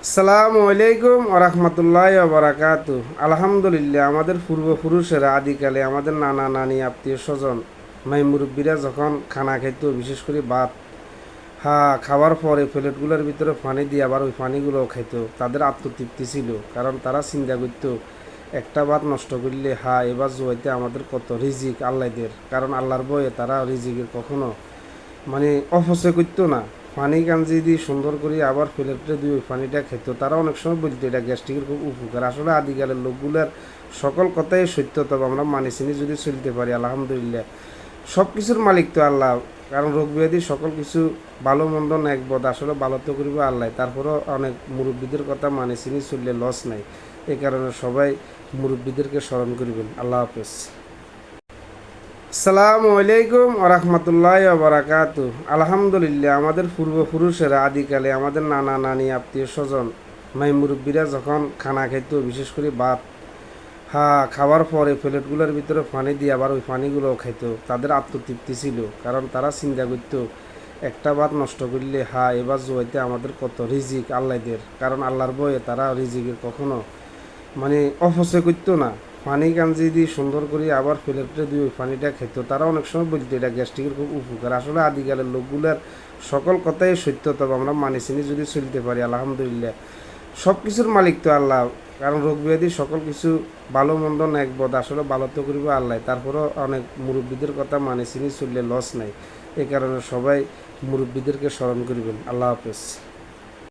আসসালামু আলাইকুম ওরহমতুল্লাহি ওয়া বারাকাতুহু। আলহামদুলিল্লাহ, আমাদের পূর্বপুরুষেরা আদিকালে আমাদের নানা নানি আত্মীয় স্বজন মুরব্বীরা যখন খানা খেত, বিশেষ করে ভাত খাওয়ার পরে প্লেটগুলোর ভিতরে পানি দিয়ে আবার ওই পানিগুলো খেত, তাদের আত্মতৃপ্তি ছিল। কারণ তারা চিন্তা করতো একটা ভাত নষ্ট করলে এবার জোয়াইতে আমাদের কত রিজিক আল্লাহদের। কারণ আল্লাহর বয়ে তারা রিজিকের কখনো অপচয় করতো না। পানি কাঞ্জি দিয়ে সুন্দর করে আবার প্লেটে দিয়ে ওই পানিটা খেত। তারা অনেক সময় বলতো এটা গ্যাস্ট্রিকের খুব উপকার। আসলে আদিকালের লোকগুলার সকল কথাই সত্য, তবে আমরা মানি চিনি যদি চলতে পারি আলহামদুলিল্লাহ। সব কিছুর মালিক তো আল্লাহ। কারণ রোগ ব্যাধি সকল কিছু ভালো মন্দ এক বদ, আসলে ভালো তো করিব আল্লাহ। তারপরেও অনেক মুরব্বীদের কথা মানি চিনি চললে লস নাই। এই কারণে সবাই মুরব্বীদেরকে স্মরণ করিবেন। আল্লাহ হাফেজ। আসসালামু আলাইকুম ওরহমতুল্লাহি ওয়া বারাকাতুহু। আলহামদুলিল্লাহ, আমাদের পূর্বপুরুষেরা আদিকালে আমাদের নানা নানি আত্মীয় স্বজন মুরব্বীরা যখন খানা খেত, বিশেষ করে ভাত খাওয়ার পরে প্লেটগুলোর ভিতরে পানি দিয়ে আবার ওই পানিগুলো খেত, তাদের আত্মতৃপ্তি ছিল। কারণ তারা চিন্তা করতো একটা ভাত নষ্ট করলে এবার জোয়াইতে আমাদের কত রিজিক আল্লাহদের। কারণ আল্লাহর বয়ে তারা রিজিকের কখনো অপচয় করতো না। পানি কাঞ্জি দিয়ে সুন্দর করে আবার প্লেটে দিয়ে ওই পানিটা খেত। তারা অনেক সময় বলতো এটা গ্যাস্ট্রিকের খুব উপকার। আসলে আদিকালের লোকগুলার সকল কথাই সত্য, তবে আমরা মানি চিনি যদি চলতে পারি আলহামদুলিল্লাহ। সব কিছুর মালিক তো আল্লাহ। কারণ রোগ ব্যাধি সকল কিছু ভালো মন্দ এক বদ, আসলে ভালো তো করিব আল্লাহ। তারপরেও অনেক মুরব্বীদের কথা মানি চিনি চললে লস নাই। এই কারণে সবাই মুরব্বীদেরকে স্মরণ করিবেন। আল্লাহ হাফেজ।